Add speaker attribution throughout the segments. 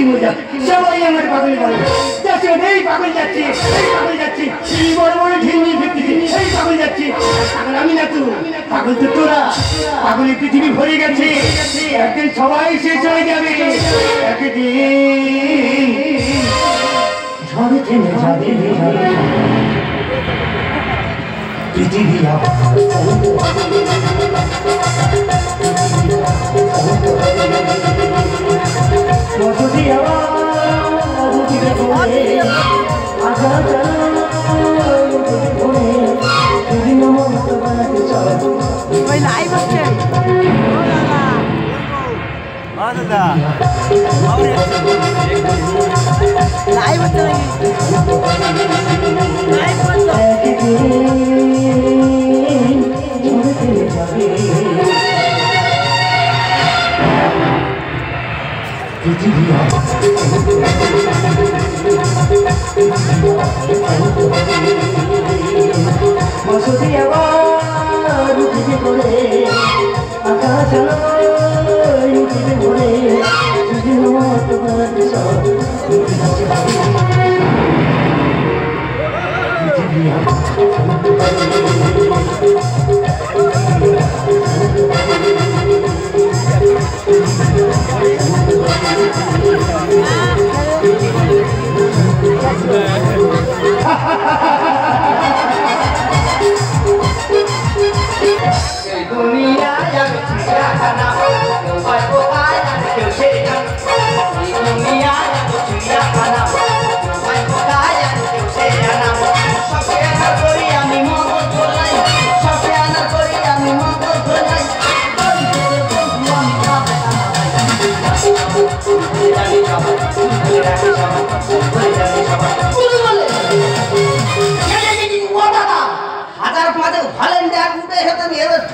Speaker 1: মজা সবাই আমার পাগল বলে যাচ্ছে এই পাগল যাচ্ছে এই পাগল যাচ্ছে এই বড় বড় ঢিঙ্গি ফিরতেছি এই পাগল যাচ্ছে পাগল আমি না তো পাগল তো তোরা পাগলের পৃথিবী ভরে গেছে একদিন সবাই শেষ হয়ে যাবে একদিন ঝড়ে থেমে যাবে পৃথিবী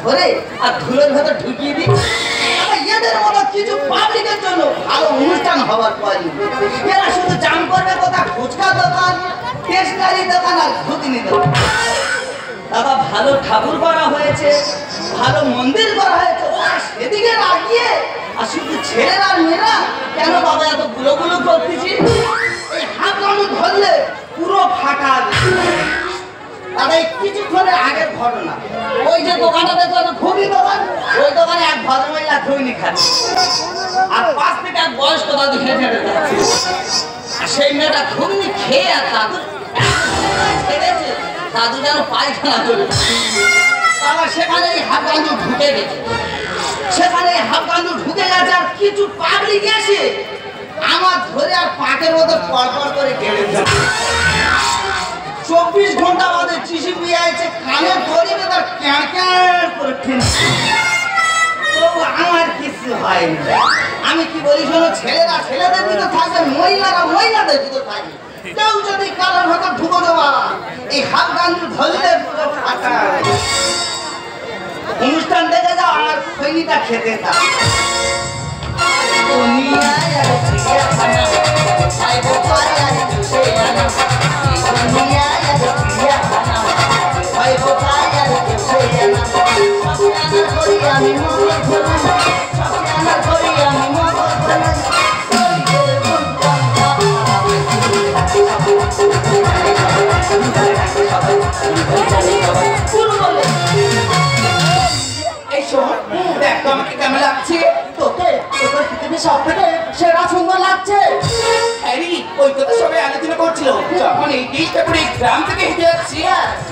Speaker 2: ধরে আর ধুলোর ভেতর ঢুকিয়ে দিই এদের মতো কিছু পাবলিকের জন্য ভালো অনুষ্ঠান হওয়ার পরই এরা শুধু জাম করবে কোথা ফুচকা দোকান স্টেশনারি দোকান আর ঘুগনি দোকান দাদা ভালো ঠাকুর করা হয়েছে ভালো মন্দির করা হয়েছে সেদিকে লাগিয়ে আর শুধু ছেলেরা আর মেয়েরা কেন বাবা এত গুলো গুলো করতেছি এই হাত রানু ধরলে পুরো ফাটা দাদা এই কিছুক্ষণের আগের ঘটনা ওই যে দোকানটা দেখলাম ঘুগনি দোকান ওই দোকানে এক ভদ্রমহিলা ঘুগনি খাচ্ছে আর পাশ থেকে এক বয়স্ক দাদু হেঁটে হেঁটে যাচ্ছে আর সেই মেয়েটা ঘুগনি খেয়ে আর দাদু ছেড়েছে দাদু যেন পায়খানা করে তারা সেখানে হাফগান্ধু ঢুকে গেছে সেখানে হাফগান্ধু ঢুকে গেছে আর কিছু পাবলিক এসে আমার ধরে আর পাটের মতো পরপর করে কেড়ে যাচ্ছে 24 ঘন্টা বাদে চিঠি দিয়ে আছে কানে ধরিবে তার ক্যাঁ করে ঠেলছে তো আমার কিছু হয়নি আমি কি বলি শোনো ছেলেরা ছেলেদের ভিতর থাকবে মহিলারা মহিলাদের ভিতর থাকবে কেউ যদি কারোর ভেতর ঢুকো দেওয়া এই হাত গান্ধু ধরলে পুরো ফাটা অনুষ্ঠান দেখে যাও আর খৈনিটা খেতে থাক দুনিয়ায় আর চিড়িয়াখানা সাইবো পায় আর জুসে আনা দুনিয়ায় আর চিড়িয়াখানা সাইবো পায় আর জুসে আনা সবখানা করি আমি মঙ্গল ভোলা সবখানা করি আমি মঙ্গল ভোলা এই শোন দেখ তো আমাকে কেমন লাগছে তোকে তোর পৃথিবী সব থেকে সেরা সুন্দর লাগছে হ্যারি ওই কথা সবাই আলোচনা করছিল যখন এই দিকটা পুরো গ্রাম থেকে হেঁটে যাচ্ছি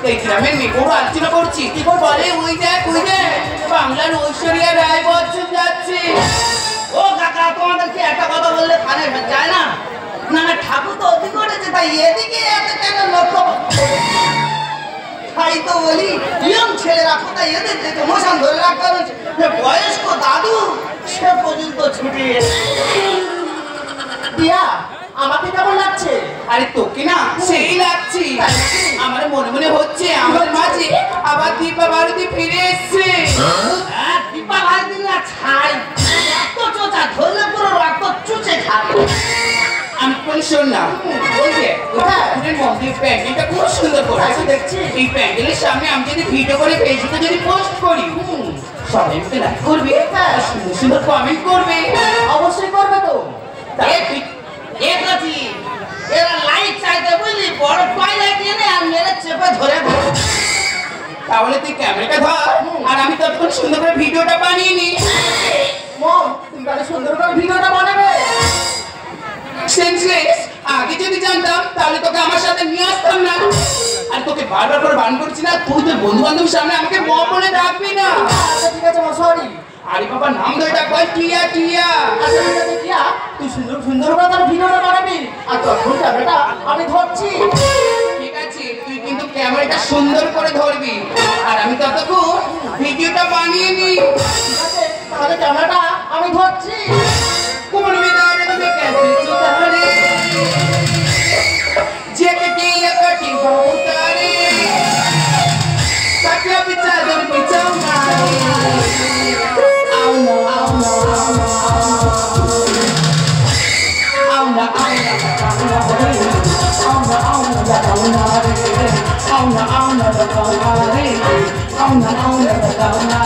Speaker 2: এই গ্রামের মেয়েগুলো আলোচনা করছি কি বলে ওই দেখ বাংলার ঐশ্বরিয়া রায় বচ্চন যাচ্ছে ও কাকা তোমাদেরকে একটা কথা বললে কানে যায় না না না ঠাকুর তো অতি করেছে তাই এদিকে এত কেন লক্ষ্য তাই তো বলি ইয়ং ছেলেরা কোথায় এদের থেকে মশান ধরে রাখতে হবে বয়স্ক দাদু সে পর্যন্ত ছুটে দিয়া আমাকে কেমন লাগছে আরে তোকে না সেই লাগছে আমার মনে মনে হচ্ছে আমার মাঝে আবার দীপা ভারতী ফিরে এসছে দীপা ভারতী না ছাই এত চোচা ধরলে পুরো রক্ত চুচে খাবে আমি কোন শোন না ওই যে ওখানে মন্দির প্যান্ডেলটা খুব সুন্দর করেছে দেখছি এই প্যান্ডেলের সামনে আমি যদি ভিডিও করে ফেসবুকে যদি পোস্ট করি সবাই আমাকে লাইক করবে সুন্দর সুন্দর কমেন্ট করবে অবশ্যই করবে তো
Speaker 3: তাহলে তুই ক্যামেরাটা ধর আর আমি ততক্ষণ সুন্দর করে ভিডিওটা বানিয়ে নি।
Speaker 2: মম তুমি তাহলে সুন্দর করে ভিডিওটা বানাবে।
Speaker 3: সেন্সলেস, আগে যদি জানতাম তাহলে তোকে আমার সাথে নিয়ে আসতাম না। আর তোকে বারবার করে বারণ করছি না, তুই তোর বন্ধু বান্ধবের সামনে আমাকে মম বলে ডাকবি না।
Speaker 2: আচ্ছা ঠিক আছে মা, সরি।
Speaker 3: আরে বাবা নাম ধরে ডাক, বল টিয়া টিয়া।
Speaker 2: আচ্ছা ঠিক আছে টিয়া, তুই সুন্দর সুন্দর করে তার ভিডিওটা বানাবি আর তখন ক্যামেরাটা আমি ধরছি।
Speaker 3: ঠিক আছে, তুই কিন্তু ক্যামেরাটা সুন্দর করে ধরবি আর আমি ততক্ষণ ভিডিওটা বানিয়ে নি।
Speaker 2: ঠিক আছে, তাহলে ক্যামেরাটা আমি ধরছি।
Speaker 3: কোন বিদারে তুমি कैसे सुधारे जेके की एकटी बहुतारे काटिया पिचा दर पिचा मारे आउना आउना आउना आउना आउना आउना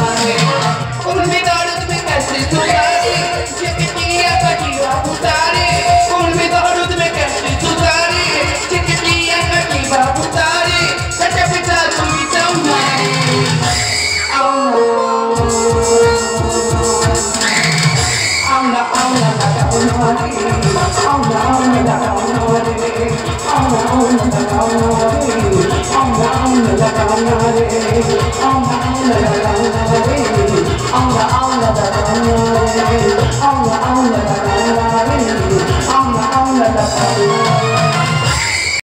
Speaker 3: कोन बिदारे तुम्हें कैसे सुधारे जेके की एकटी बहुतारे कोन बिदारे तुम्हें कैसे सुधारे जेके की एकटी बहुतारे काटिया पिचा दर पिचा मारे
Speaker 1: Allah